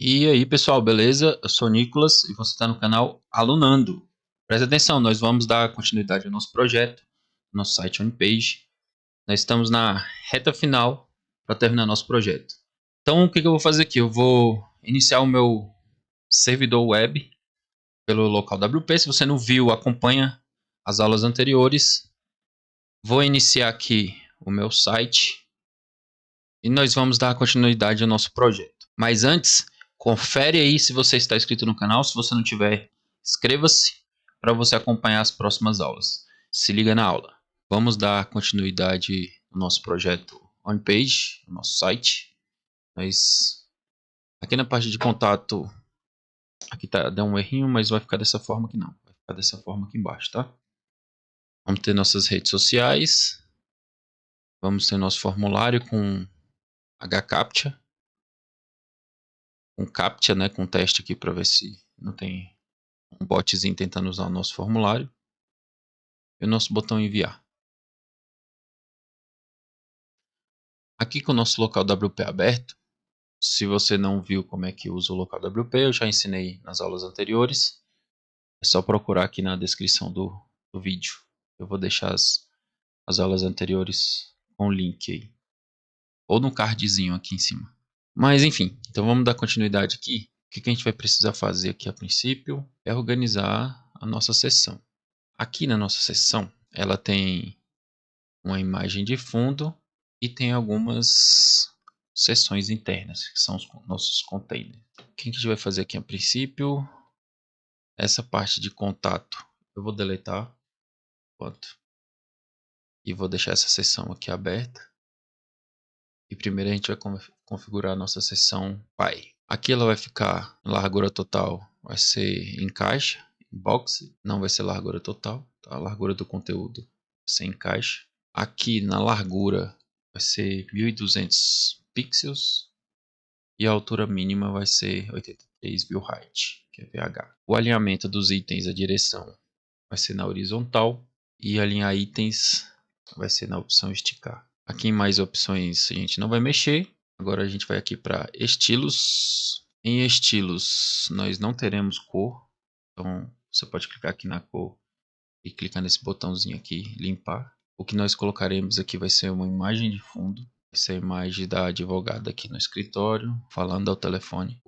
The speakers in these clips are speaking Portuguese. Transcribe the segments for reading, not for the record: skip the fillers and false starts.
E aí, pessoal, beleza? Eu sou o Nicolas e você está no canal Alunando. Presta atenção, nós vamos dar continuidade ao nosso projeto, nosso site OnPage. Nós estamos na reta final para terminar nosso projeto. Então, o que eu vou fazer aqui? Eu vou iniciar o meu servidor web pelo local WP. Se você não viu, acompanha as aulas anteriores. Vou iniciar aqui o meu site e nós vamos dar continuidade ao nosso projeto. Mas antes, confere aí se você está inscrito no canal. Se você não tiver, inscreva-se para você acompanhar as próximas aulas. Se liga na aula. Vamos dar continuidade ao nosso projeto OnPage, no nosso site. Mas aqui na parte de contato, aqui deu um errinho, mas vai ficar dessa forma aqui não. Vai ficar dessa forma aqui embaixo, tá? Vamos ter nossas redes sociais. Vamos ter nosso formulário com HCAPTCHA. Com CAPTCHA, né? Com teste aqui para ver se não tem um botzinho tentando usar o nosso formulário. E o nosso botão enviar. Aqui com o nosso local WP aberto, se você não viu como é que usa o local WP, eu já ensinei nas aulas anteriores. É só procurar aqui na descrição do vídeo. Eu vou deixar as aulas anteriores com o link aí. Ou no cardzinho aqui em cima. Mas enfim, então vamos dar continuidade aqui. O que a gente vai precisar fazer aqui a princípio é organizar a nossa sessão. Aqui na nossa sessão, ela tem uma imagem de fundo e tem algumas seções internas, que são os nossos containers. O que a gente vai fazer aqui a princípio? Essa parte de contato eu vou deletar. Pronto. E vou deixar essa seção aqui aberta. E primeiro a gente vai configurar a nossa seção Pi. Aqui ela vai ficar largura total, vai ser em caixa, em box, não vai ser largura total, tá? A largura do conteúdo vai ser em caixa. Aqui na largura vai ser 1200 pixels e a altura mínima vai ser 83 view height, que é VH. O alinhamento dos itens, a direção, vai ser na horizontal e alinhar itens vai ser na opção esticar. Aqui em mais opções a gente não vai mexer. Agora a gente vai aqui para estilos. Em estilos nós não teremos cor, então você pode clicar aqui na cor e clicar nesse botãozinho aqui, limpar. O que nós colocaremos aqui vai ser uma imagem de fundo. Vai ser a imagem da advogada aqui no escritório, falando ao telefone.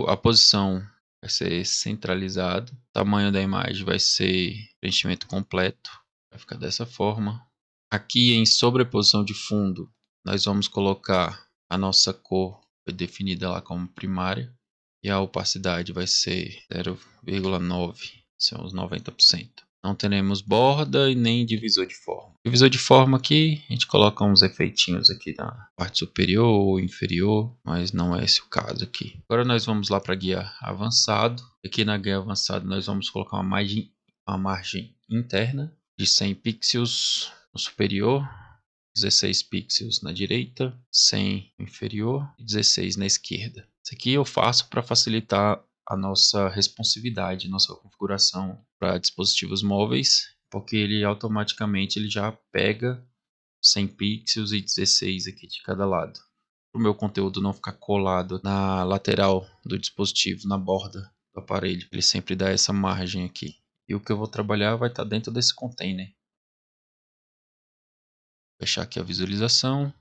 A posição vai ser centralizado. O tamanho da imagem vai ser preenchimento completo. Vai ficar dessa forma. Aqui em sobreposição de fundo, nós vamos colocar a nossa cor, foi definida lá como primária. E a opacidade vai ser 0,9, são os 90%. Não teremos borda e nem divisor de forma. Divisor de forma aqui, a gente coloca uns efeitinhos aqui na parte superior ou inferior, mas não é esse o caso aqui. Agora nós vamos lá para a guia avançado. Aqui na guia avançada nós vamos colocar uma margem interna de 100 pixels no superior, 16 pixels na direita, 100 no inferior e 16 na esquerda. Isso aqui eu faço para facilitar a nossa responsividade, nossa configuração para dispositivos móveis, porque ele automaticamente já pega 100 pixels e 16 aqui de cada lado. Para o meu conteúdo não ficar colado na lateral do dispositivo, na borda do aparelho, ele sempre dá essa margem aqui. E o que eu vou trabalhar vai estar dentro desse container. Fechar aqui a visualização.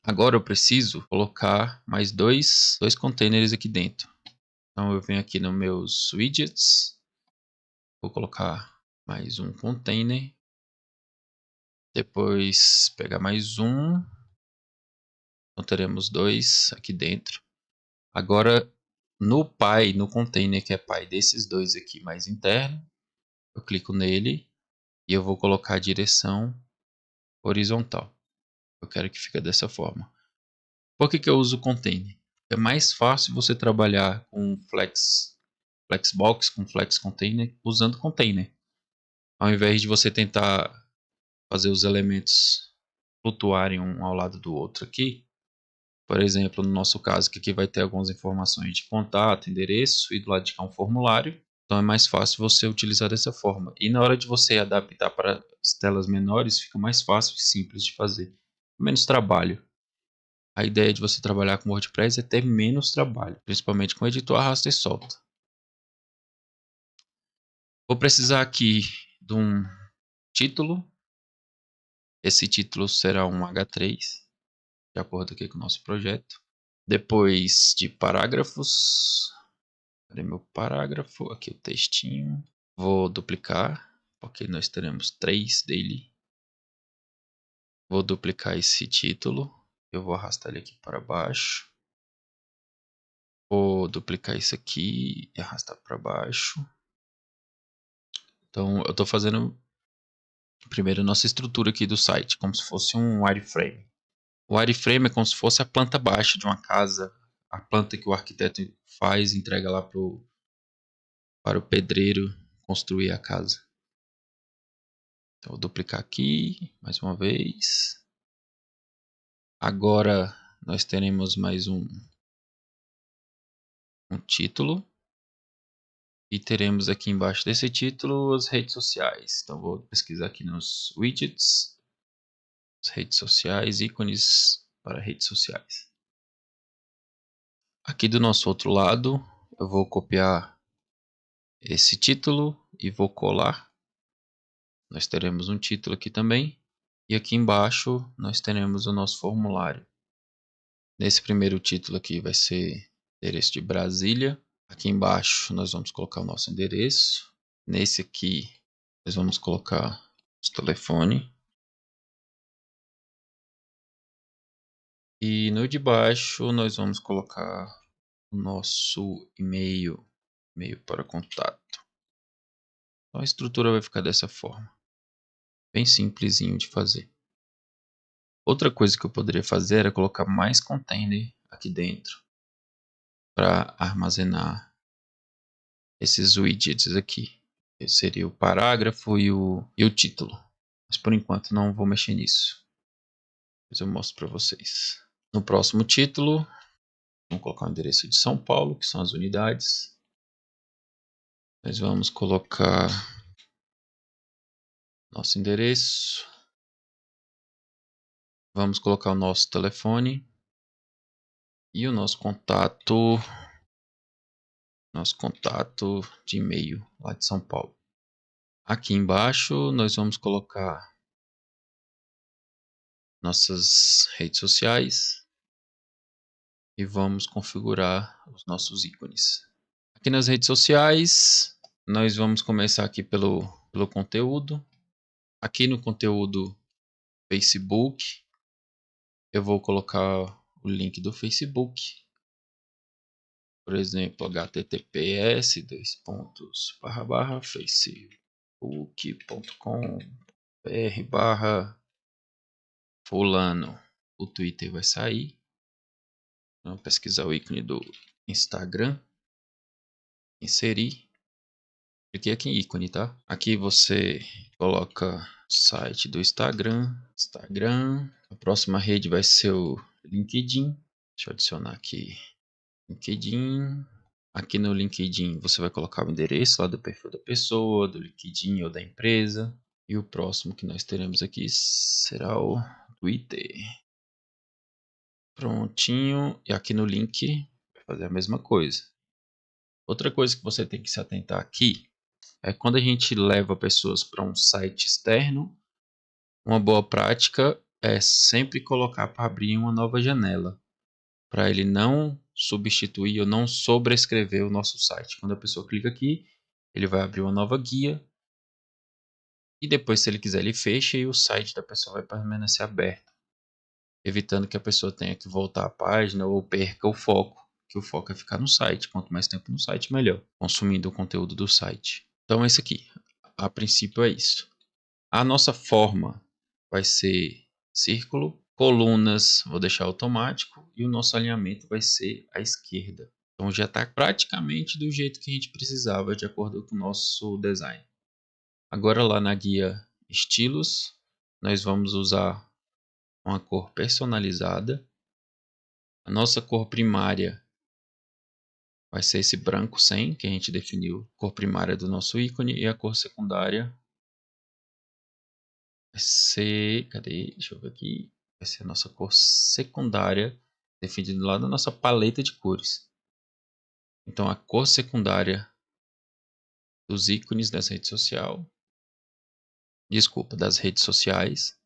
Agora eu preciso colocar mais dois containers aqui dentro. Então eu venho aqui nos meus widgets, vou colocar mais um container, depois pegar mais um, então teremos dois aqui dentro. Agora no Pi, no container que é Pi desses dois aqui mais interno, eu clico nele e eu vou colocar a direção horizontal. Eu quero que fique dessa forma. Por que eu uso o container? É mais fácil você trabalhar com Flexbox, com Flex Container, usando container. Ao invés de você tentar fazer os elementos flutuarem um ao lado do outro aqui. Por exemplo, no nosso caso, que aqui vai ter algumas informações de contato, endereço e do lado de cá um formulário. Então é mais fácil você utilizar dessa forma. E na hora de você adaptar para as telas menores, fica mais fácil e simples de fazer. Menos trabalho. A ideia de você trabalhar com WordPress é ter menos trabalho, principalmente com editor arrasta e solta. Vou precisar aqui de um título. Esse título será um H3, de acordo aqui com o nosso projeto. Depois de parágrafos. Cadê meu parágrafo? Aqui o textinho. Vou duplicar, porque nós teremos 3 dele. Vou duplicar esse título. Eu vou arrastar ele aqui para baixo. Vou duplicar isso aqui e arrastar para baixo. Então, eu estou fazendo primeiro a nossa estrutura aqui do site, como se fosse um wireframe. O wireframe é como se fosse a planta baixa de uma casa, a planta que o arquiteto faz e entrega lá para o pedreiro construir a casa. Então, vou duplicar aqui, mais uma vez. Agora, nós teremos mais um título. E teremos aqui embaixo desse título as redes sociais. Então, vou pesquisar aqui nos widgets, as redes sociais, ícones para redes sociais. Aqui do nosso outro lado, eu vou copiar esse título e vou colar. Nós teremos um título aqui também. E aqui embaixo, nós teremos o nosso formulário. Nesse primeiro título aqui vai ser endereço de Brasília. Aqui embaixo, nós vamos colocar o nosso endereço. Nesse aqui, nós vamos colocar o telefone. E no de baixo nós vamos colocar o nosso e-mail para contato. Então a estrutura vai ficar dessa forma. Bem simplesinho de fazer. Outra coisa que eu poderia fazer era colocar mais container aqui dentro para armazenar esses widgets aqui. Esse seria o parágrafo e o título. Mas por enquanto não vou mexer nisso. Depois eu mostro para vocês. No próximo título, vamos colocar o endereço de São Paulo, que são as unidades. Nós vamos colocar nosso endereço. Vamos colocar o nosso telefone e o nosso contato de e-mail lá de São Paulo. Aqui embaixo nós vamos colocar nossas redes sociais e vamos configurar os nossos ícones. Aqui nas redes sociais, nós vamos começar aqui pelo conteúdo. Aqui no conteúdo Facebook, eu vou colocar o link do Facebook. Por exemplo, https://facebook.com/fulano. O Twitter vai sair. Vamos pesquisar o ícone do Instagram. Inserir. Cliquei aqui em ícone, tá? Aqui você coloca o site do Instagram. A próxima rede vai ser o LinkedIn. Deixa eu adicionar aqui LinkedIn. Aqui no LinkedIn você vai colocar o endereço lá do perfil da pessoa, do LinkedIn ou da empresa. E o próximo que nós teremos aqui será o Twitter. Prontinho. E aqui no link vai fazer a mesma coisa. Outra coisa que você tem que se atentar aqui é quando a gente leva pessoas para um site externo, uma boa prática é sempre colocar para abrir uma nova janela, para ele não substituir ou não sobrescrever o nosso site. Quando a pessoa clica aqui, ele vai abrir uma nova guia e depois, se ele quiser, ele fecha e o site da pessoa vai permanecer aberto, evitando que a pessoa tenha que voltar à página ou perca o foco, que o foco é ficar no site. Quanto mais tempo no site, melhor, consumindo o conteúdo do site. Então, esse aqui, a princípio é isso. A nossa forma vai ser círculo, colunas vou deixar automático e o nosso alinhamento vai ser à esquerda. Então já está praticamente do jeito que a gente precisava, de acordo com o nosso design. Agora lá na guia estilos, nós vamos usar uma cor personalizada. A nossa cor primária vai ser esse branco 100 que a gente definiu, cor primária do nosso ícone, e a cor secundária vai ser, cadê? Deixa eu ver aqui. Vai ser a nossa cor secundária definido lá na nossa paleta de cores. Então a cor secundária dos ícones dessa rede social, das redes sociais,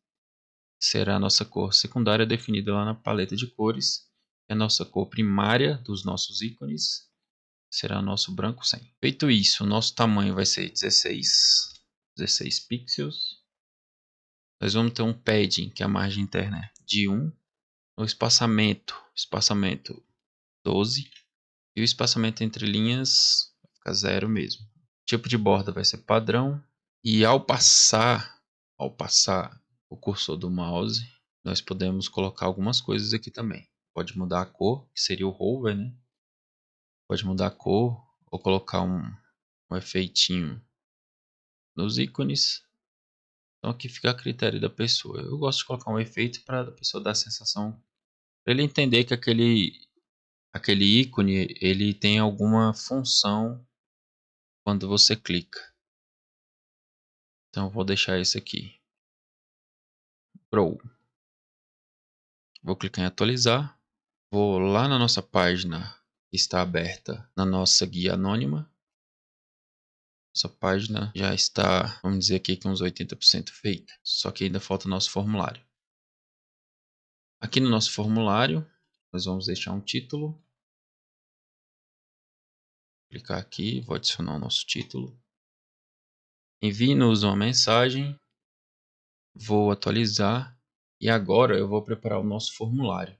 será a nossa cor secundária definida lá na paleta de cores. E a nossa cor primária dos nossos ícones será o nosso branco 100. Feito isso, o nosso tamanho vai ser 16 pixels. Nós vamos ter um padding, que é a margem interna de 1. O espaçamento 12. E o espaçamento entre linhas vai ficar 0 mesmo. O tipo de borda vai ser padrão. E ao passar o cursor do mouse, nós podemos colocar algumas coisas aqui também. Pode mudar a cor, que seria o hover, né? Pode mudar a cor ou colocar um efeitinho nos ícones. Então aqui fica a critério da pessoa. Eu gosto de colocar um efeito para a pessoa dar a sensação, para ele entender que aquele ícone ele tem alguma função quando você clica. Então eu vou deixar esse aqui. Pro. Vou clicar em atualizar. Vou lá na nossa página que está aberta na nossa guia anônima. Essa página já está, vamos dizer aqui, com uns 80% feita. Só que ainda falta o nosso formulário. Aqui no nosso formulário, nós vamos deixar um título. Clicar aqui, vou adicionar o nosso título. Envie-nos uma mensagem. Vou atualizar. E agora eu vou preparar o nosso formulário.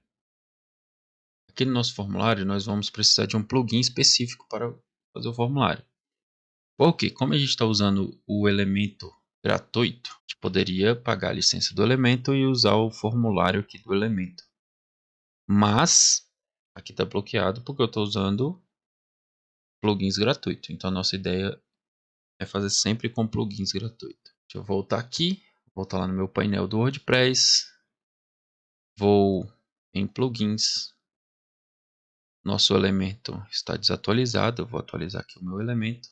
Aqui no nosso formulário, nós vamos precisar de um plugin específico para fazer o formulário. Porque, como a gente está usando o elemento gratuito, a gente poderia pagar a licença do elemento e usar o formulário aqui do elemento. Mas, aqui está bloqueado porque eu estou usando plugins gratuitos. Então, a nossa ideia é fazer sempre com plugins gratuitos. Deixa eu voltar aqui, voltar lá no meu painel do WordPress. Vou em plugins. Nosso elemento está desatualizado. Eu vou atualizar aqui o meu elemento.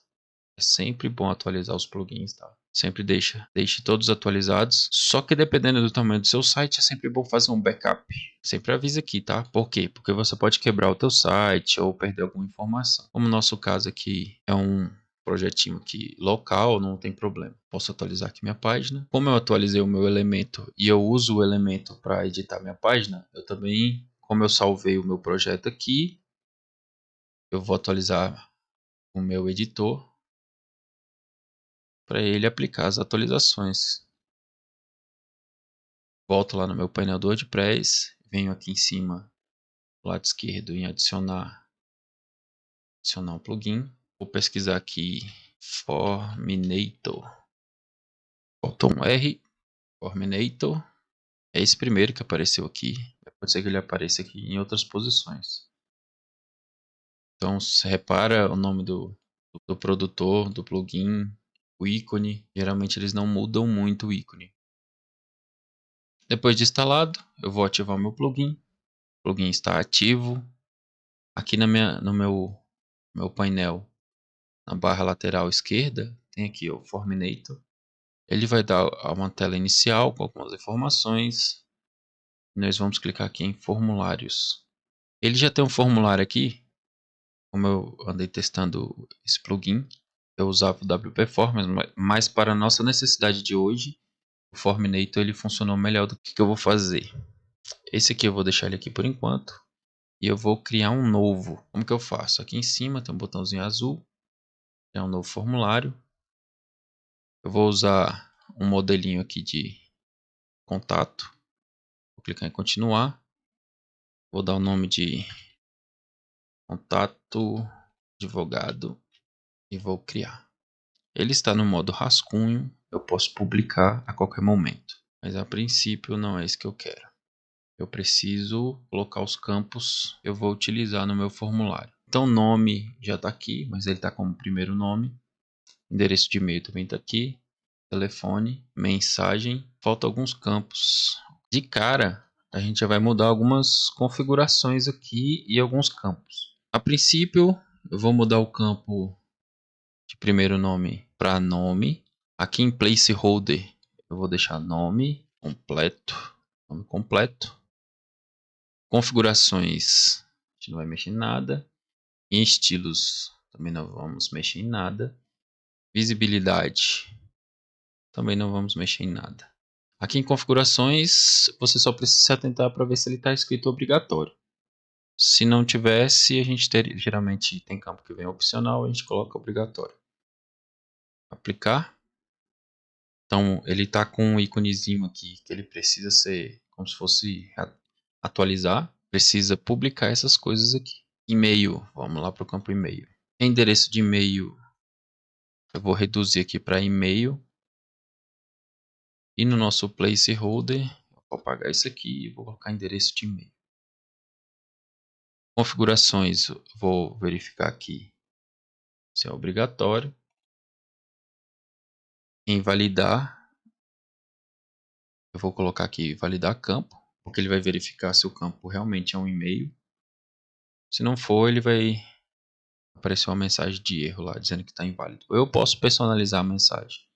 É sempre bom atualizar os plugins, tá? Sempre deixe todos atualizados. Só que dependendo do tamanho do seu site, é sempre bom fazer um backup. Sempre avisa aqui, tá? Por quê? Porque você pode quebrar o teu site ou perder alguma informação. Como no nosso caso aqui é um projetinho aqui local, não tem problema. Posso atualizar aqui minha página. Como eu atualizei o meu elemento e eu uso o elemento para editar minha página, eu também, como eu salvei o meu projeto aqui, eu vou atualizar o meu editor para ele aplicar as atualizações. Volto lá no meu painel do WordPress, venho aqui em cima, do lado esquerdo, em adicionar um plugin. Vou pesquisar aqui Forminator. Botão R, Forminator. É esse primeiro que apareceu aqui. Pode ser que ele apareça aqui em outras posições. Então, você repara o nome do produtor, do plugin, o ícone. Geralmente eles não mudam muito o ícone. Depois de instalado, eu vou ativar o meu plugin. O plugin está ativo. Aqui no meu painel, na barra lateral esquerda, tem aqui o Forminator. Ele vai dar uma tela inicial com algumas informações. Nós vamos clicar aqui em formulários. Ele já tem um formulário aqui. Como eu andei testando esse plugin, eu usava o WP Forms, mas para a nossa necessidade de hoje, o Forminator ele funcionou melhor do que eu vou fazer. Esse aqui eu vou deixar ele aqui por enquanto. E eu vou criar um novo. Como que eu faço? Aqui em cima tem um botãozinho azul. Criar um novo formulário. Eu vou usar um modelinho aqui de contato. Vou clicar em continuar. Vou dar o nome de contato advogado e vou criar. Ele está no modo rascunho. Eu posso publicar a qualquer momento. Mas a princípio não é isso que eu quero. Eu preciso colocar os campos que eu vou utilizar no meu formulário. Então, nome já está aqui, mas ele está como primeiro nome. Endereço de e-mail também está aqui. Telefone, mensagem. Faltam alguns campos. De cara, a gente já vai mudar algumas configurações aqui e alguns campos. A princípio, eu vou mudar o campo de primeiro nome para nome. Aqui em placeholder, eu vou deixar nome completo. Nome completo. Configurações, a gente não vai mexer em nada. Em estilos, também não vamos mexer em nada. Visibilidade, também não vamos mexer em nada. Aqui em configurações, você só precisa se atentar para ver se ele está escrito obrigatório. Se não tivesse, a gente teria, geralmente tem campo que vem opcional, a gente coloca obrigatório. Aplicar. Então, ele está com um íconezinho aqui que ele precisa ser como se fosse atualizar. Precisa publicar essas coisas aqui. E-mail, vamos lá para o campo e-mail. Endereço de e-mail, eu vou reduzir aqui para e-mail. E no nosso placeholder, eu vou apagar isso aqui e vou colocar endereço de e-mail. Configurações, eu vou verificar aqui se é obrigatório. Em validar, eu vou colocar aqui validar campo, porque ele vai verificar se o campo realmente é um e-mail. Se não for, ele vai aparecer uma mensagem de erro lá, dizendo que está inválido. Eu posso personalizar a mensagem.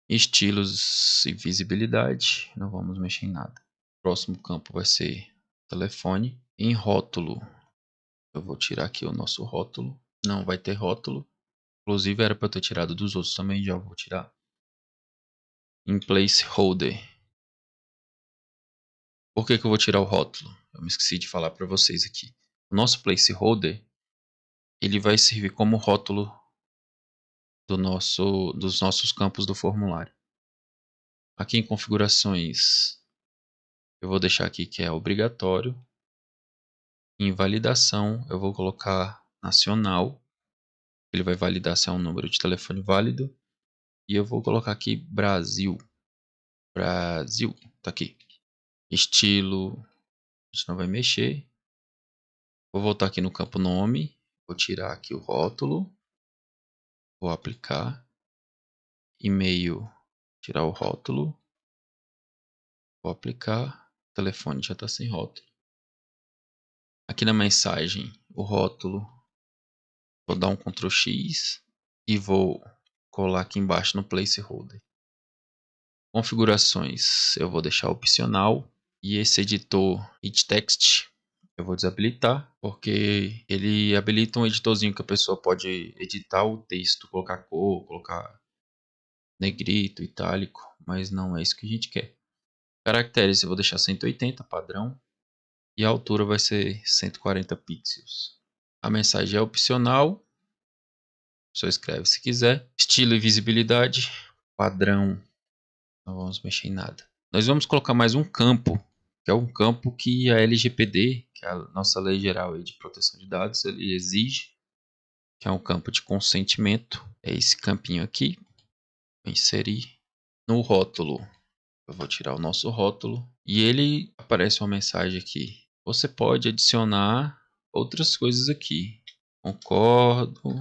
Estilos e visibilidade, não vamos mexer em nada. O próximo campo vai ser telefone. Em rótulo, eu vou tirar aqui o nosso rótulo. Não vai ter rótulo. Inclusive era para eu ter tirado dos outros também, já vou tirar. Em placeholder. Por que eu vou tirar o rótulo? Eu me esqueci de falar para vocês aqui. O nosso placeholder, ele vai servir como rótulo dos nossos campos do formulário. Aqui em configurações, eu vou deixar aqui que é obrigatório. Em validação, eu vou colocar nacional. Ele vai validar se é um número de telefone válido. E eu vou colocar aqui Brasil. Brasil, tá aqui. Estilo, a gente não vai mexer. Vou voltar aqui no campo nome. Vou tirar aqui o rótulo. Vou aplicar. E-mail, tirar o rótulo. Vou aplicar. O telefone já está sem rótulo. Aqui na mensagem, o rótulo. Vou dar um Ctrl X. E vou colar aqui embaixo no placeholder. Configurações, eu vou deixar opcional. E esse editor edText eu vou desabilitar, porque ele habilita um editorzinho que a pessoa pode editar o texto, colocar cor, colocar negrito, itálico, mas não é isso que a gente quer. Caracteres eu vou deixar 180 padrão e a altura vai ser 140 pixels. A mensagem é opcional, só escreve se quiser. Estilo e visibilidade, padrão, não vamos mexer em nada. Nós vamos colocar mais um campo, que é um campo que a LGPD, que é a nossa Lei Geral de Proteção de Dados, ele exige, que é um campo de consentimento. É esse campinho aqui. Vou inserir no rótulo. Eu vou tirar o nosso rótulo e ele aparece uma mensagem aqui. Você pode adicionar outras coisas aqui. Concordo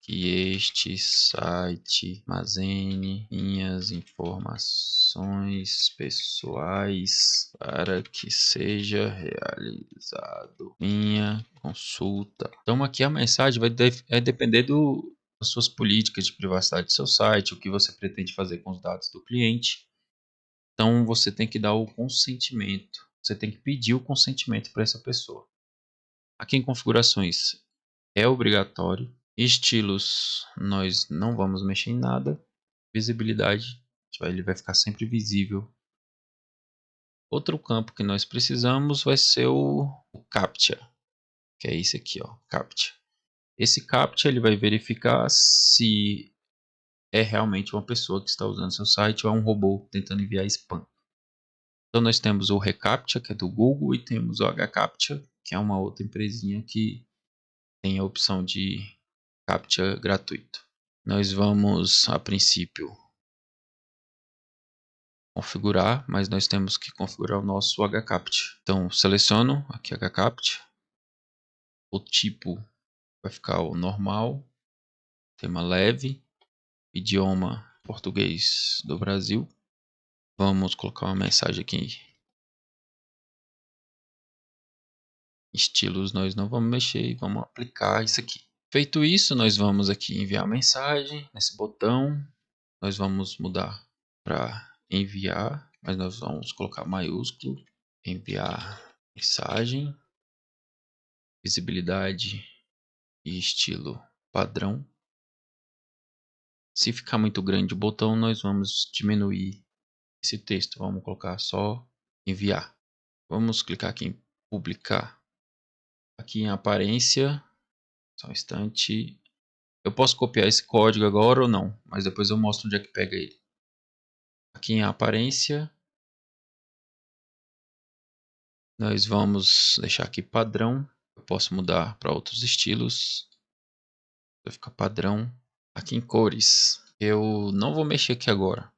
que este site armazene minhas informações pessoais para que seja realizado minha consulta. Então aqui a mensagem vai depender das suas políticas de privacidade do seu site, o que você pretende fazer com os dados do cliente. Então você tem que dar o consentimento. Você tem que pedir o consentimento para essa pessoa. Aqui em configurações é obrigatório. Estilos, nós não vamos mexer em nada. Visibilidade, ele vai ficar sempre visível. Outro campo que nós precisamos vai ser o CAPTCHA, que é esse aqui, ó, CAPTCHA. Esse CAPTCHA ele vai verificar se é realmente uma pessoa que está usando seu site ou é um robô tentando enviar spam. Então nós temos o reCAPTCHA, que é do Google, e temos o HCAPTCHA, que é uma outra empresinha que tem a opção de CAPTCHA gratuito. Nós vamos, a princípio, configurar, mas nós temos que configurar o nosso HCAPTCHA. Então seleciono aqui HCAPTCHA, o tipo vai ficar o normal, tema leve, idioma português do Brasil. Vamos colocar uma mensagem aqui. Estilos nós não vamos mexer e vamos aplicar isso aqui. Feito isso, nós vamos aqui enviar mensagem nesse botão. Nós vamos mudar para enviar, mas nós vamos colocar maiúsculo. enviar mensagem, visibilidade e estilo padrão. Se ficar muito grande o botão, nós vamos diminuir esse texto. Vamos colocar só enviar. Vamos clicar aqui em publicar. Aqui em aparência, só um instante. Eu posso copiar esse código agora ou não, mas depois eu mostro onde é que pega ele. Aqui em aparência, nós vamos deixar aqui padrão. Eu posso mudar para outros estilos. Vai ficar padrão. Aqui em cores, eu não vou mexer aqui agora.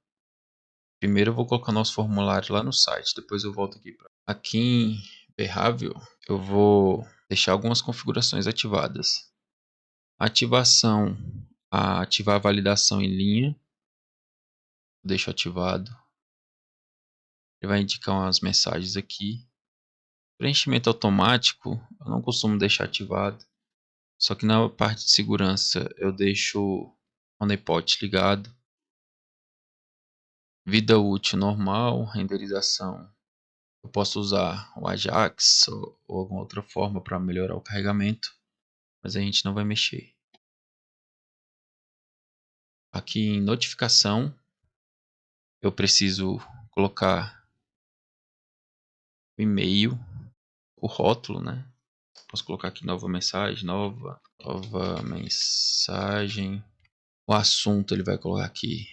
Primeiro eu vou colocar nosso formulário lá no site, depois eu volto aqui. Aqui em Behavior, eu vou deixar algumas configurações ativadas. Ativação, ativar a validação em linha. Deixo ativado. Ele vai indicar umas mensagens aqui. Preenchimento automático, eu não costumo deixar ativado. Só que na parte de segurança eu deixo o honeypot ligado. Vida útil normal, renderização. Eu posso usar o Ajax ou alguma outra forma para melhorar o carregamento, mas a gente não vai mexer. Aqui em notificação, eu preciso colocar o e-mail, o rótulo, né? Posso colocar aqui nova mensagem, nova mensagem. O assunto ele vai colocar aqui,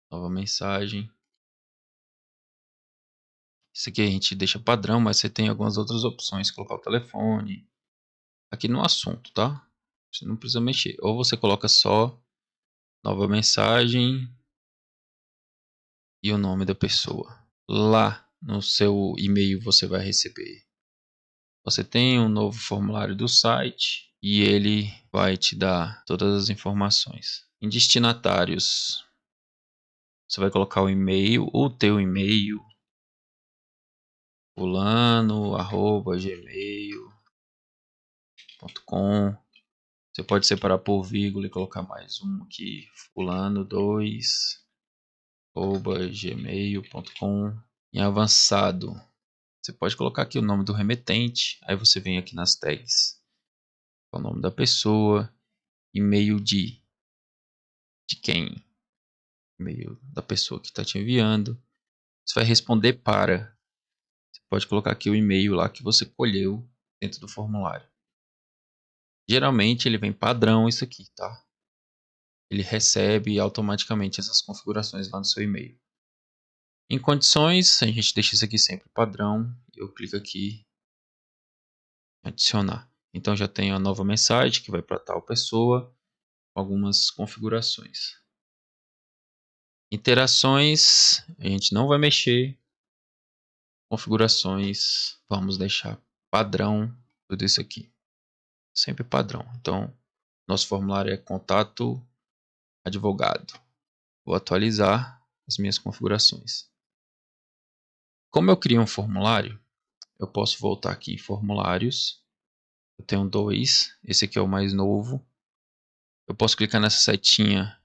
nova mensagem. Isso aqui a gente deixa padrão, mas você tem algumas outras opções, colocar o telefone. Aqui no assunto, tá? Você não precisa mexer. Ou você coloca só nova mensagem e o nome da pessoa. Lá no seu e-mail você vai receber. Você tem um novo formulário do site e ele vai te dar todas as informações. Em destinatários, você vai colocar o e-mail, o teu e-mail, fulano@gmail.com. Você pode separar por vírgula e colocar mais um aqui, fulano2@gmail.com. Em avançado, você pode colocar aqui o nome do remetente, aí você vem aqui nas tags, o nome da pessoa, e-mail de quem? E-mail da pessoa que está te enviando. Você vai responder para. Você pode colocar aqui o e-mail lá que você colheu dentro do formulário. Geralmente ele vem padrão isso aqui, tá? Ele recebe automaticamente essas configurações lá no seu e-mail. Em condições, a gente deixa isso aqui sempre padrão. Eu clico aqui em adicionar. Então já tenho a nova mensagem que vai para tal pessoa, com algumas configurações. Interações, a gente não vai mexer. Configurações, vamos deixar padrão tudo isso aqui. Sempre padrão. Então, nosso formulário é contato advogado. Vou atualizar as minhas configurações. Como eu crio um formulário, eu posso voltar aqui em formulários. Eu tenho dois, esse aqui é o mais novo. Eu posso clicar nessa setinha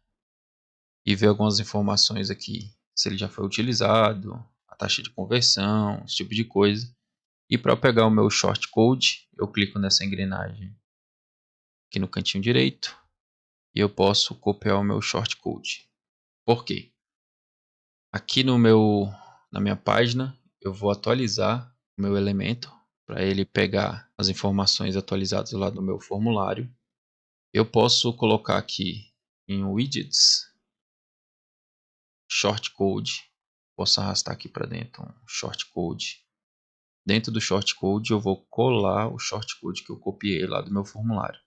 e ver algumas informações aqui, se ele já foi utilizado, a taxa de conversão, esse tipo de coisa. E para pegar o meu shortcode, eu clico nessa engrenagem aqui no cantinho direito e eu posso copiar o meu shortcode. Por quê? Aqui na minha página, eu vou atualizar o meu elemento para ele pegar as informações atualizadas lá do meu formulário. Eu posso colocar aqui em widgets shortcode. Posso arrastar aqui para dentro um shortcode. Dentro do shortcode eu vou colar o shortcode que eu copiei lá do meu formulário.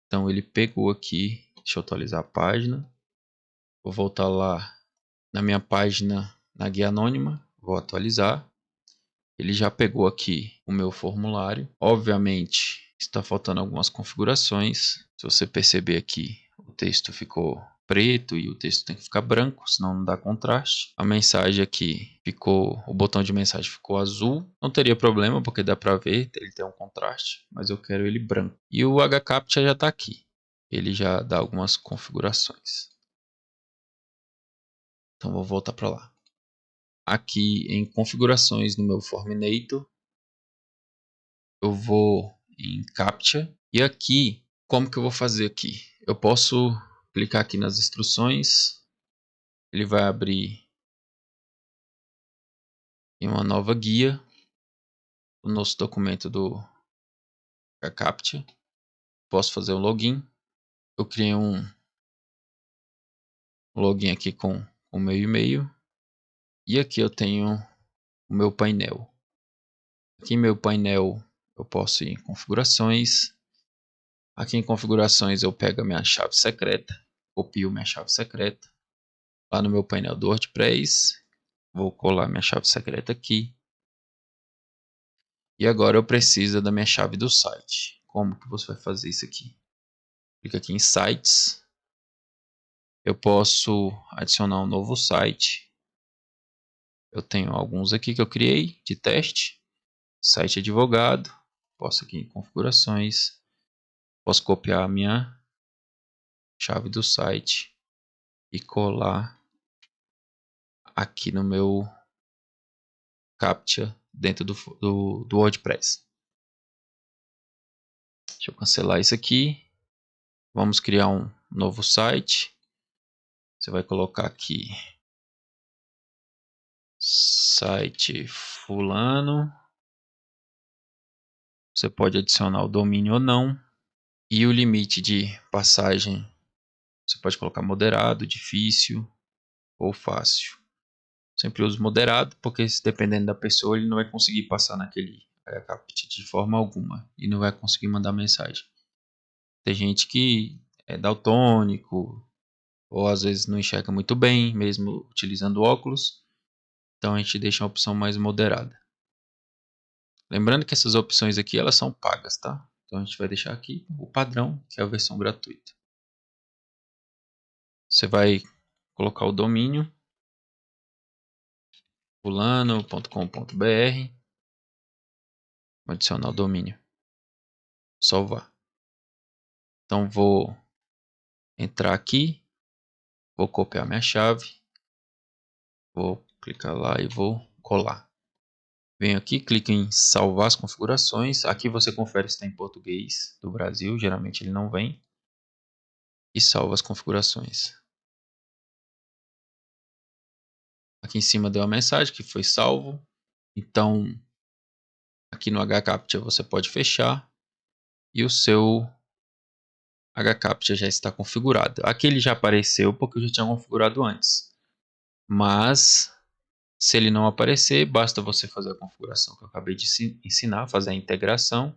Então ele pegou aqui, deixa eu atualizar a página. Vou voltar lá na minha página na guia anônima, vou atualizar. Ele já pegou aqui o meu formulário. Obviamente está faltando algumas configurações. Se você perceber aqui, o texto ficou preto e o texto tem que ficar branco, senão não dá contraste. A mensagem aqui ficou, o botão de mensagem ficou azul. Não teria problema porque dá para ver, ele tem um contraste, mas eu quero ele branco. E o HCAPTCHA já está aqui. Ele já dá algumas configurações. Então vou voltar para lá. aqui em configurações no meu Forminator, eu vou em Captcha e aqui, como que eu vou fazer aqui? Eu posso clicar aqui nas instruções, ele vai abrir em uma nova guia, o nosso documento do Captcha. Posso fazer o login. Eu criei um login aqui com o meu e-mail e aqui eu tenho o meu painel. Aqui em meu painel eu posso ir em configurações. Aqui em configurações eu pego a minha chave secreta, copio minha chave secreta. Lá no meu painel do WordPress, vou colar minha chave secreta aqui. E agora eu preciso da minha chave do site. Como que você vai fazer isso aqui? Clica aqui em sites. Eu posso adicionar um novo site. Eu tenho alguns aqui que eu criei de teste. Site advogado. Posso aqui em configurações. Posso copiar a minha chave do site e colar aqui no meu Captcha dentro do WordPress. Deixa eu cancelar isso aqui. Vamos criar um novo site. Você vai colocar aqui site fulano. Você pode adicionar o domínio ou não. E o limite de passagem você pode colocar moderado, difícil ou fácil. Sempre uso moderado, porque dependendo da pessoa ele não vai conseguir passar naquele captcha de forma alguma e não vai conseguir mandar mensagem. Tem gente que é daltônico ou às vezes não enxerga muito bem, mesmo utilizando óculos. Então a gente deixa uma opção mais moderada. Lembrando que essas opções aqui elas são pagas, tá? Então a gente vai deixar aqui o padrão, que é a versão gratuita. Você vai colocar o domínio fulano.com.br, adicionar o domínio, salvar. Então vou entrar aqui, vou copiar minha chave, vou clicar lá e vou colar. Venho aqui, clico em salvar as configurações. Aqui você confere se está em português do Brasil, geralmente ele não vem. E salva as configurações. Aqui em cima deu uma mensagem que foi salvo. Então, aqui no HCaptcha você pode fechar e o seu HCaptcha já está configurado. Aqui ele já apareceu porque eu já tinha configurado antes. Mas, se ele não aparecer, basta você fazer a configuração que eu acabei de ensinar, fazer a integração.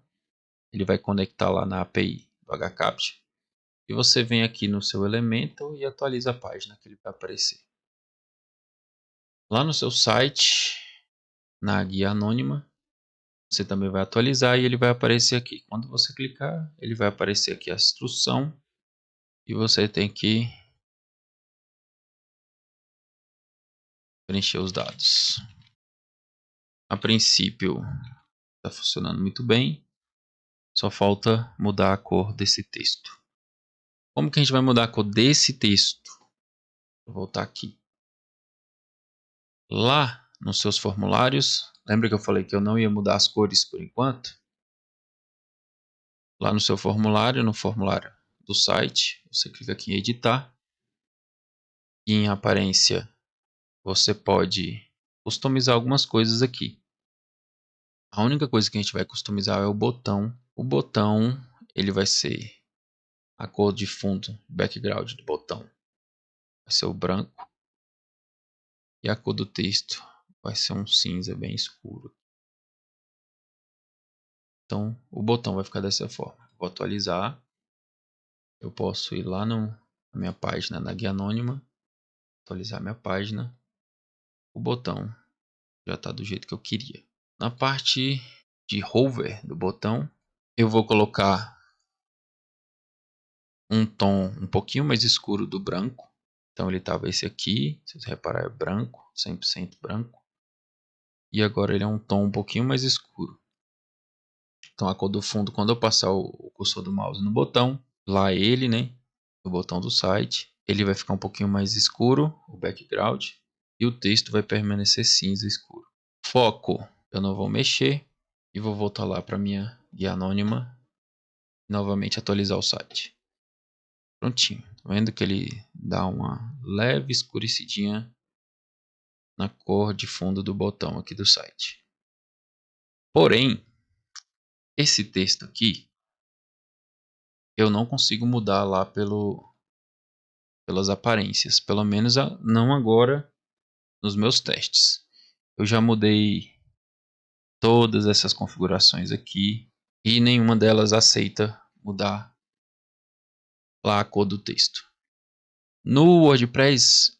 Ele vai conectar lá na API do HCaptcha. E você vem aqui no seu elemento e atualiza a página que ele vai aparecer. Lá no seu site, na guia anônima, você também vai atualizar e ele vai aparecer aqui. Quando você clicar, ele vai aparecer aqui a instrução e você tem que preencher os dados. A princípio, está funcionando muito bem. Só falta mudar a cor desse texto. Como que a gente vai mudar a cor desse texto? Vou voltar aqui. Lá nos seus formulários, lembra que eu falei que eu não ia mudar as cores por enquanto? Lá no seu formulário, no formulário do site, você clica aqui em editar. E em aparência, você pode customizar algumas coisas aqui. A única coisa que a gente vai customizar é o botão. O botão, ele vai ser a cor de fundo, background do botão. Vai ser o branco. E a cor do texto vai ser um cinza bem escuro. Então, o botão vai ficar dessa forma. Vou atualizar. Eu posso ir lá na minha página, na guia anônima. Atualizar minha página. O botão já está do jeito que eu queria. Na parte de hover do botão, eu vou colocar um tom um pouquinho mais escuro do branco. Então ele estava esse aqui, se você reparar é branco, 100% branco. E agora ele é um tom um pouquinho mais escuro. Então a cor do fundo, quando eu passar o cursor do mouse no botão, lá ele, né, no botão do site, ele vai ficar um pouquinho mais escuro, o background. e o texto vai permanecer cinza escuro. Foco, eu não vou mexer e vou voltar lá para minha guia anônima e novamente atualizar o site. Prontinho, tá vendo que ele dá uma leve escurecidinha na cor de fundo do botão aqui do site. Porém, esse texto aqui eu não consigo mudar lá pelas aparências, pelo menos não agora nos meus testes. Eu já mudei todas essas configurações aqui e nenhuma delas aceita mudar lá a cor do texto. No WordPress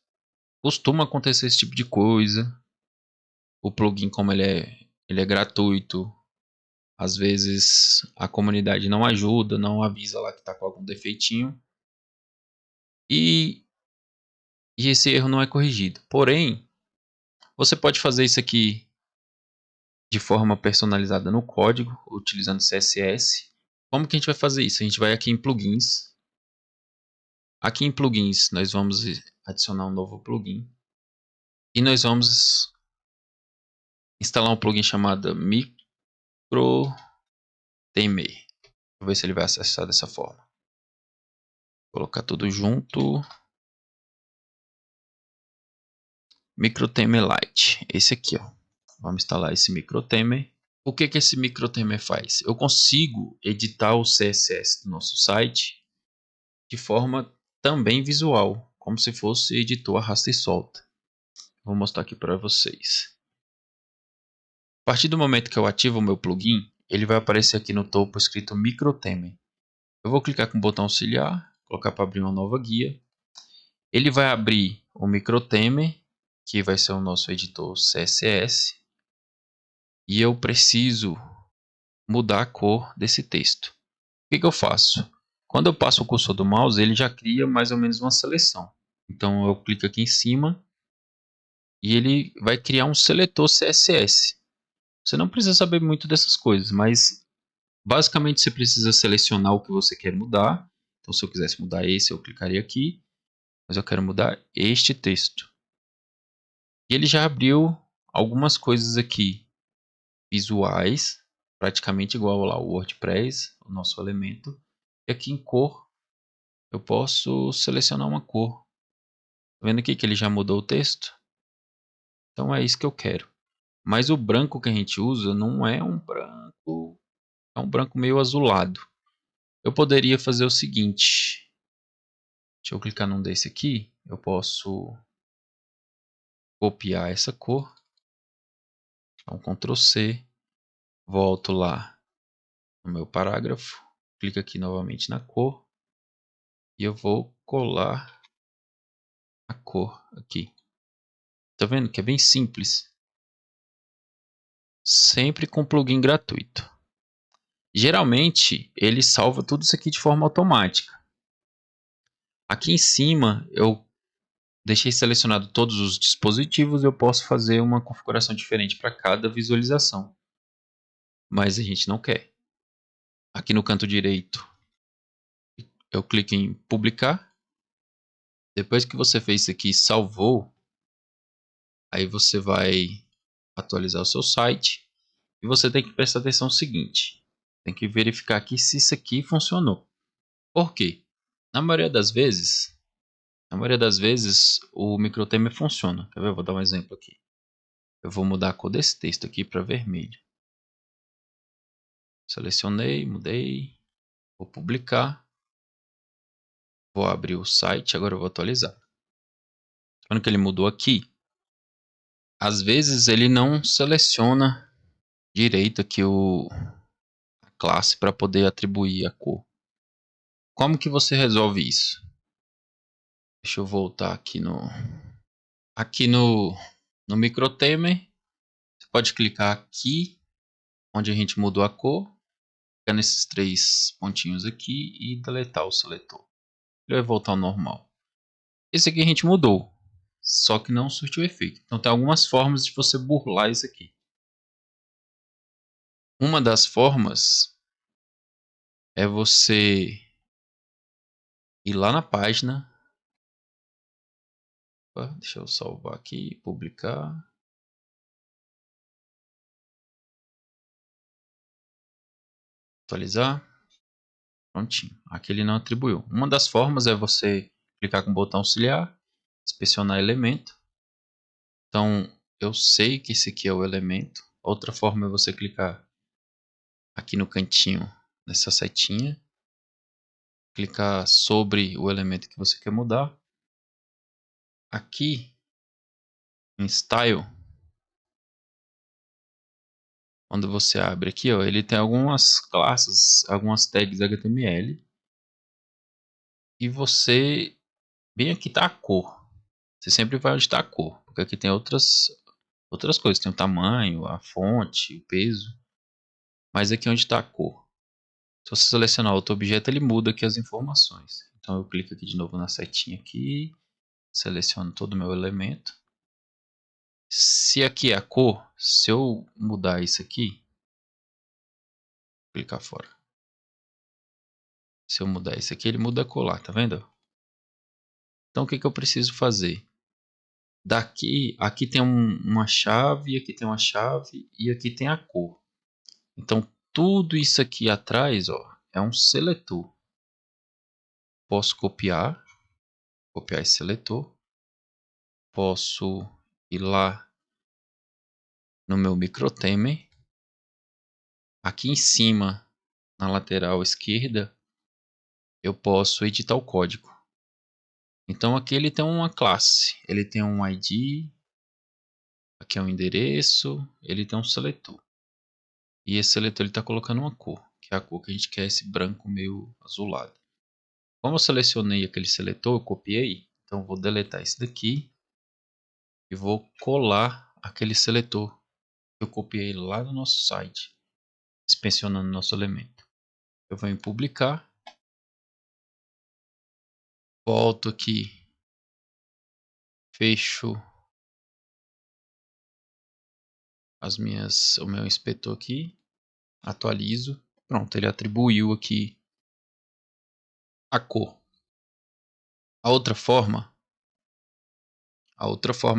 costuma acontecer esse tipo de coisa. O plugin, como ele é gratuito, às vezes a comunidade não ajuda, não avisa lá que está com algum defeitinho. E esse erro não é corrigido. Porém, você pode fazer isso aqui de forma personalizada no código, utilizando CSS. Como que a gente vai fazer isso? A gente vai aqui em plugins. Aqui em plugins nós vamos adicionar um novo plugin. E nós vamos instalar um plugin chamado MicroTheme. Vou ver se ele vai acessar dessa forma. Vou colocar tudo junto. MicroTheme Lite. Esse aqui, ó. Vamos instalar esse MicroTheme. O que esse MicroTheme faz? Eu consigo editar o CSS do nosso site de forma também visual, como se fosse editor arrasta e solta. Vou mostrar aqui para vocês. A partir do momento que eu ativo o meu plugin, ele vai aparecer aqui no topo escrito MicroTheme. Eu vou clicar com o botão auxiliar, colocar para abrir uma nova guia. Ele vai abrir o MicroTheme, que vai ser o nosso editor CSS. E eu preciso mudar a cor desse texto. O que eu faço? Quando eu passo o cursor do mouse, ele já cria mais ou menos uma seleção. Então eu clico aqui em cima e ele vai criar um seletor CSS. Você não precisa saber muito dessas coisas, mas basicamente você precisa selecionar o que você quer mudar. Então se eu quisesse mudar esse, eu clicaria aqui, mas eu quero mudar este texto. E ele já abriu algumas coisas aqui visuais, praticamente igual lá o WordPress, o nosso elemento. E aqui em cor, eu posso selecionar uma cor. Tá vendo aqui que ele já mudou o texto? Então é isso que eu quero. Mas o branco que a gente usa não é um branco, é um branco meio azulado. Eu poderia fazer o seguinte. Deixa eu clicar num desse aqui. Eu posso copiar essa cor. Então Ctrl C. Volto lá no meu parágrafo. Clico aqui novamente na cor. E eu vou colar a cor aqui. Tá vendo que é bem simples? Sempre com plugin gratuito. Geralmente ele salva tudo isso aqui de forma automática. Aqui em cima eu deixei selecionado todos os dispositivos. Eu posso fazer uma configuração diferente para cada visualização. Mas a gente não quer. Aqui no canto direito eu clico em publicar. Depois que você fez isso aqui e salvou, aí você vai atualizar o seu site. E você tem que prestar atenção no seguinte. Tem que verificar aqui se isso aqui funcionou. Por quê? Na maioria das vezes o MicroTheme funciona. Quer ver? Eu vou dar um exemplo aqui. Eu vou mudar a cor desse texto aqui para vermelho. Selecionei, mudei. Vou publicar. Vou abrir o site. Agora eu vou atualizar. Quando que ele mudou aqui, às vezes ele não seleciona direito aqui a classe para poder atribuir a cor. Como que você resolve isso? Deixa eu voltar aqui no MicroTheme. Você pode clicar aqui onde a gente mudou a cor, clicar nesses três pontinhos aqui e deletar o seletor. Ele vai voltar ao normal. Esse aqui a gente mudou, só que não surtiu efeito. Então tem algumas formas de você burlar isso aqui. Uma das formas é você ir lá na página Deixa eu salvar aqui, publicar. Atualizar. Prontinho. Aqui ele não atribuiu. Uma das formas é você clicar com o botão auxiliar, inspecionar elemento. Então, eu sei que esse aqui é o elemento. Outra forma é você clicar aqui no cantinho, nessa setinha. Clicar sobre o elemento que você quer mudar. Aqui, em Style, quando você abre aqui, ó, ele tem algumas classes, algumas tags HTML. E você, bem aqui está a cor. Você sempre vai onde está a cor, porque aqui tem outras coisas. Tem o tamanho, a fonte, o peso. Mas aqui é onde está a cor. Se você selecionar outro objeto, ele muda aqui as informações. Então eu clico aqui de novo na setinha aqui, seleciono todo o meu elemento. Se aqui é a cor, se eu mudar isso aqui, clicar fora. Se eu mudar isso aqui, ele muda a cor lá, tá vendo? Então o que eu preciso fazer? Daqui, aqui tem uma chave, aqui tem uma chave e aqui tem a cor. Então tudo isso aqui atrás, ó, é um seletor. Posso copiar esse seletor. Posso ir lá no meu microtemer. Aqui em cima, na lateral esquerda, eu posso editar o código. Então aqui ele tem uma classe, ele tem um ID, aqui é um endereço, ele tem um seletor. E esse seletor está colocando uma cor, que é a cor que a gente quer, esse branco meio azulado. Como eu selecionei aquele seletor, eu copiei, então eu vou deletar esse daqui e vou colar aquele seletor que eu copiei lá no nosso site, inspecionando nosso elemento. Eu venho em publicar, volto aqui, fecho o meu inspetor aqui, atualizo, pronto, ele atribuiu aqui a cor. A outra forma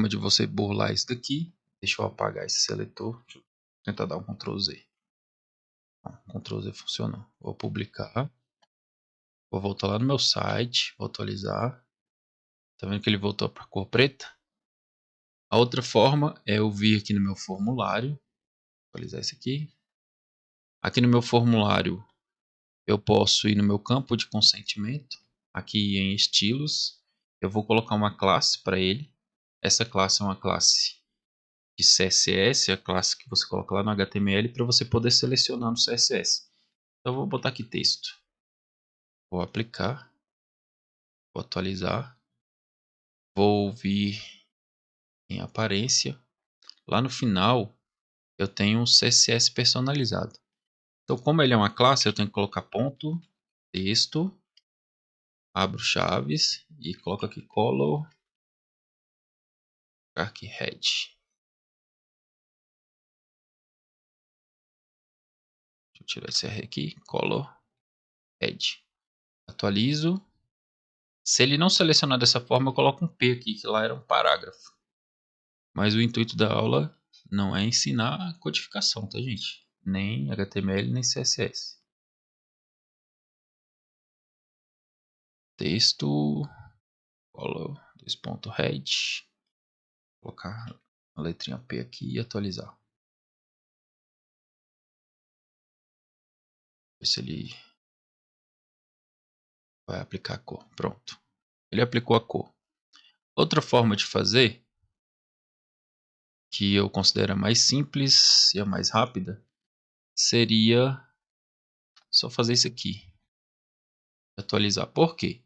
de você burlar isso daqui, deixa eu apagar esse seletor, deixa eu tentar dar um Ctrl Z. Ctrl Z funcionou. Vou publicar, vou voltar lá no meu site, vou atualizar. Tá vendo que ele voltou para a cor preta? A outra forma é eu vir aqui no meu formulário, atualizar esse aqui. Aqui no meu formulário eu posso ir no meu campo de consentimento, aqui em estilos, eu vou colocar uma classe para ele. Essa classe é uma classe de CSS, a classe que você coloca lá no HTML para você poder selecionar no CSS. Então eu vou botar aqui texto. Vou aplicar, vou atualizar, vou vir em aparência. Lá no final eu tenho um CSS personalizado. Então como ele é uma classe, eu tenho que colocar ponto, texto, abro chaves e coloco aqui color aqui head. Deixa eu tirar esse R aqui, color head. Atualizo. Se ele não selecionar dessa forma, eu coloco um P aqui, que lá era um parágrafo. Mas o intuito da aula não é ensinar a codificação, tá, gente? Nem HTML, nem CSS. Texto, color, 2.head. Colocar a letrinha P aqui e atualizar. Ver se ele vai aplicar a cor. Pronto. Ele aplicou a cor. Outra forma de fazer, que eu considero a mais simples e a mais rápida, seria só fazer isso aqui. Atualizar. Por quê?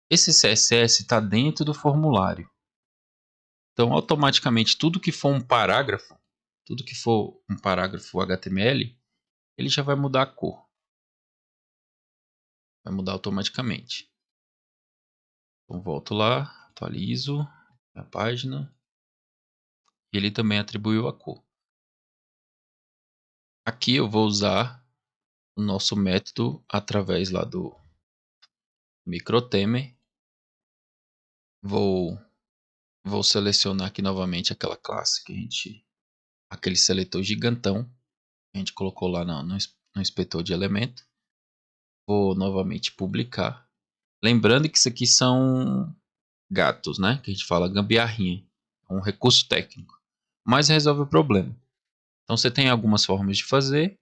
Esse CSS está dentro do formulário. Então, automaticamente, tudo que for um parágrafo HTML, ele já vai mudar a cor. Vai mudar automaticamente. Então, volto lá, atualizo a página. E ele também atribuiu a cor. Aqui eu vou usar o nosso método através lá do microtemer. Vou Vou selecionar aqui novamente aquela classe que aquele seletor gigantão que a gente colocou lá no inspetor de elemento. Vou novamente publicar. Lembrando que isso aqui são gatos, né? Que a gente fala gambiarrinha. É um recurso técnico. Mas resolve o problema. Então você tem algumas formas de fazer.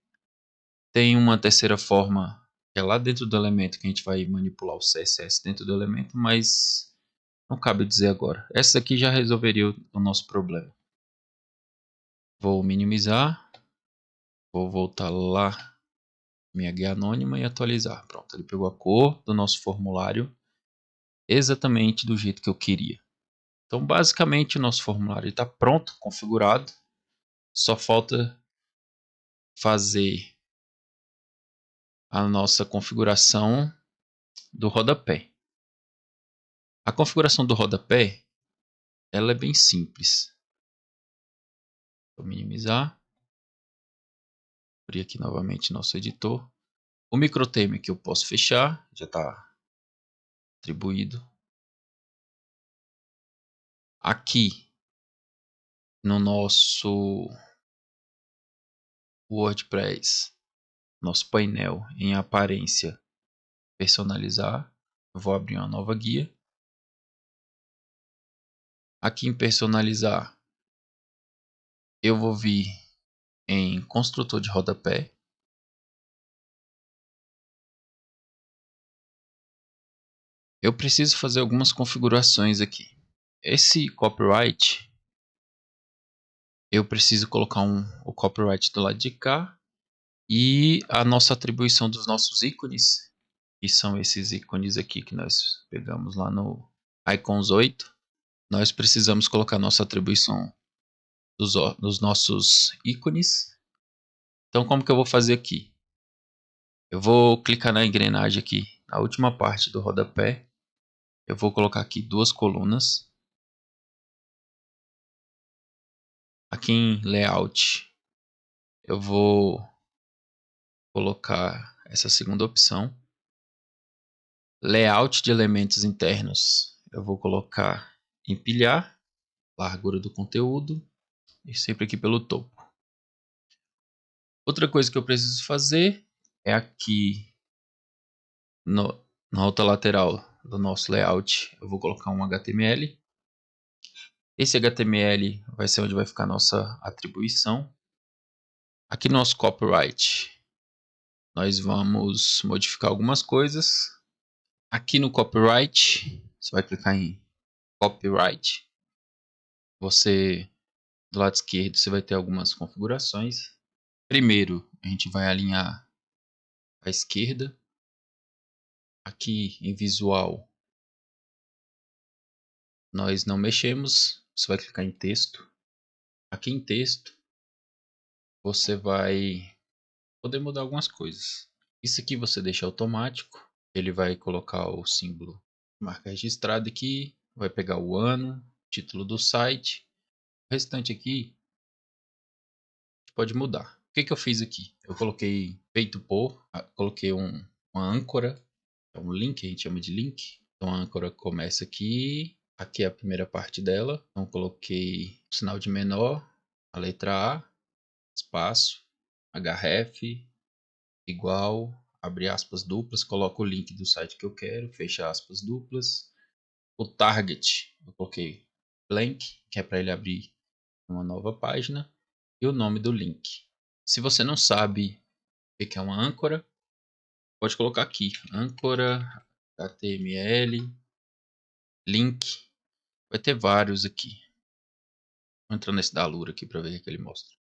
Tem uma terceira forma que é lá dentro do elemento que a gente vai manipular o CSS dentro do elemento, mas não cabe dizer agora. Essa aqui já resolveria o nosso problema. Vou minimizar. Vou voltar lá, minha guia anônima e atualizar. Pronto, ele pegou a cor do nosso formulário exatamente do jeito que eu queria. Então, basicamente, o nosso formulário está pronto, configurado. Só falta fazer a nossa configuração do rodapé. A configuração do rodapé, ela é bem simples. Vou minimizar. Abrir aqui novamente nosso editor. O microtema que eu posso fechar, já está atribuído. Aqui no nosso WordPress, nosso painel em aparência, personalizar. Eu vou abrir uma nova guia. Aqui em personalizar, eu vou vir em construtor de rodapé. Eu preciso fazer algumas configurações aqui. Esse copyright, eu preciso colocar o copyright do lado de cá e a nossa atribuição dos nossos ícones, que são esses ícones aqui que nós pegamos lá no Icons 8. Nós precisamos colocar nossa atribuição dos nossos ícones. Então, como que eu vou fazer aqui? Eu vou clicar na engrenagem aqui, na última parte do rodapé. Eu vou colocar aqui duas colunas. Aqui em Layout, eu vou colocar essa segunda opção. Layout de elementos internos, eu vou colocar empilhar, largura do conteúdo e sempre aqui pelo topo. Outra coisa que eu preciso fazer é aqui na outra lateral do nosso layout, eu vou colocar um HTML. Esse HTML vai ser onde vai ficar a nossa atribuição. Aqui no nosso copyright, nós vamos modificar algumas coisas. Aqui no copyright, você vai clicar em copyright. Você, do lado esquerdo, você vai ter algumas configurações. Primeiro, a gente vai alinhar à esquerda. Aqui em visual, nós não mexemos. Você vai clicar em texto. Aqui em texto, você vai poder mudar algumas coisas. Isso aqui você deixa automático. Ele vai colocar o símbolo marca registrada aqui. Vai pegar o ano, título do site. O restante aqui a gente pode mudar. O que eu fiz aqui? Eu coloquei feito por, coloquei uma âncora, é um link, a gente chama de link. Então a âncora começa aqui, aqui é a primeira parte dela. Então coloquei o sinal de menor, a letra A, espaço, href, igual, abre aspas duplas, coloco o link do site que eu quero, fecha aspas duplas. O target, eu coloquei blank, que é para ele abrir uma nova página, e o nome do link. Se você não sabe o que é uma âncora, pode colocar aqui, âncora, HTML, link, vai ter vários aqui. Vou entrar nesse da Alura aqui para ver o que ele mostra.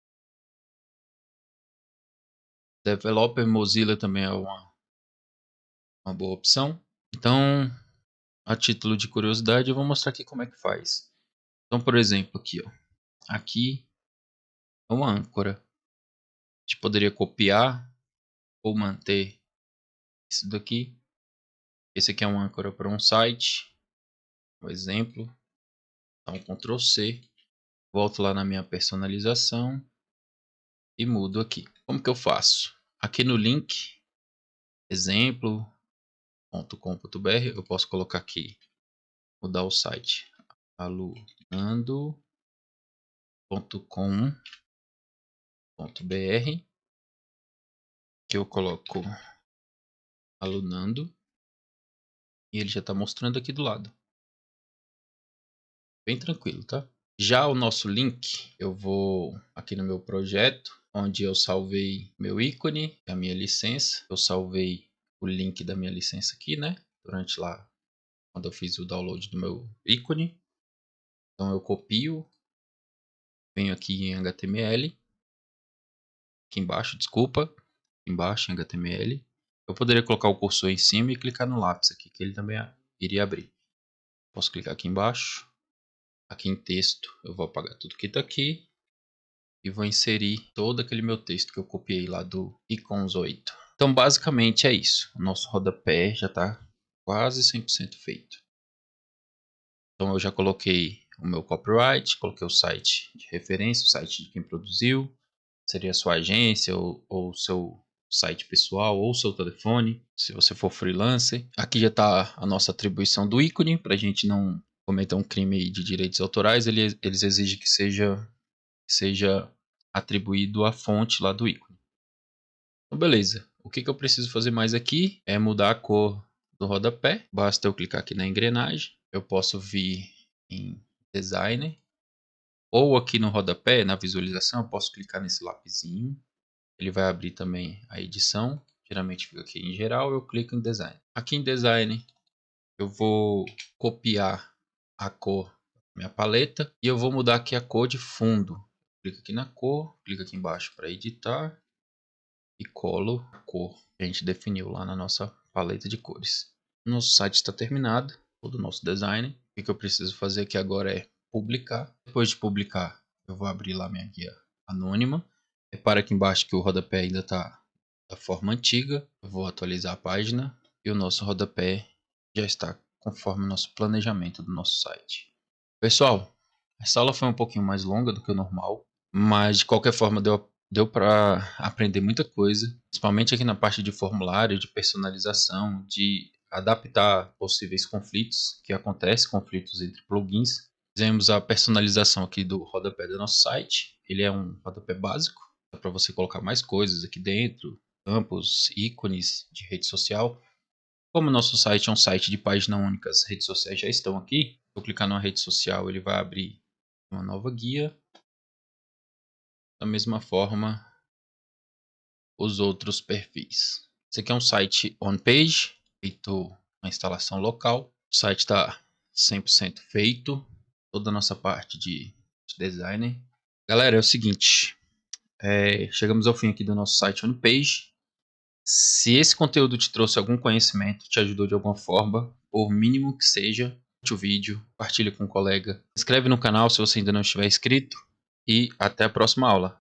Developer Mozilla também é uma boa opção. Então, a título de curiosidade, eu vou mostrar aqui como é que faz. Então, por exemplo, aqui, ó, aqui é uma âncora. A gente poderia copiar ou manter isso daqui. Esse aqui é uma âncora para um site, um exemplo. Então, Ctrl C, volto lá na minha personalização e mudo aqui. Como que eu faço? Aqui no link, exemplo.com.br, eu posso colocar aqui, mudar o site. alunando.com.br, que eu coloco alunando e ele já está mostrando aqui do lado. Bem tranquilo, tá? Já o nosso link, eu vou aqui no meu projeto, onde eu salvei meu ícone, a minha licença. Eu salvei o link da minha licença aqui, né? Durante lá, quando eu fiz o download do meu ícone. Então eu copio, venho aqui em HTML, aqui embaixo, desculpa, embaixo em HTML. Eu poderia colocar o cursor em cima e clicar no lápis aqui, que ele também iria abrir. Posso clicar aqui embaixo. Aqui em texto, eu vou apagar tudo que está aqui e vou inserir todo aquele meu texto que eu copiei lá do Icons 8. Então, basicamente é isso. O nosso rodapé já está quase 100% feito. Então, eu já coloquei o meu copyright, coloquei o site de referência, o site de quem produziu, seria a sua agência ou seu site pessoal ou seu telefone, se você for freelancer. Aqui já está a nossa atribuição do ícone, para a gente não cometer um crime de direitos autorais. Eles exigem que seja atribuído a fonte lá do ícone. Então, beleza. O que eu preciso fazer mais aqui é mudar a cor do rodapé. Basta eu clicar aqui na engrenagem. Eu posso vir em Designer. Ou aqui no rodapé, na visualização, eu posso clicar nesse lapisinho. Ele vai abrir também a edição. Geralmente fica aqui em geral, eu clico em Design. Aqui em Design, eu vou copiar a cor da minha paleta. E eu vou mudar aqui a cor de fundo. Clico aqui na cor, clico aqui embaixo para editar. E colo a cor que a gente definiu lá na nossa paleta de cores. Nosso site está terminado, todo o nosso design. O que eu preciso fazer aqui agora é publicar. Depois de publicar, eu vou abrir lá minha guia anônima. Repara aqui embaixo que o rodapé ainda está da forma antiga. Eu vou atualizar a página e o nosso rodapé já está conforme o nosso planejamento do nosso site. Pessoal, essa aula foi um pouquinho mais longa do que o normal, mas de qualquer forma deu para aprender muita coisa, principalmente aqui na parte de formulário, de personalização, de adaptar possíveis conflitos que acontecem, conflitos entre plugins. Fizemos a personalização aqui do rodapé do nosso site. Ele é um rodapé básico, dá para você colocar mais coisas aqui dentro, campos, ícones de rede social. Como o nosso site é um site de página única, as redes sociais já estão aqui. Se eu clicar numa rede social, ele vai abrir uma nova guia. Da mesma forma, os outros perfis. Esse aqui é um site on-page, feito uma instalação local. O site está 100% feito. Toda a nossa parte de design. Galera, é o seguinte. Chegamos ao fim aqui do nosso site on-page. Se esse conteúdo te trouxe algum conhecimento, te ajudou de alguma forma, por mínimo que seja, curte o vídeo, compartilha com um colega, inscreve no canal se você ainda não estiver inscrito e até a próxima aula.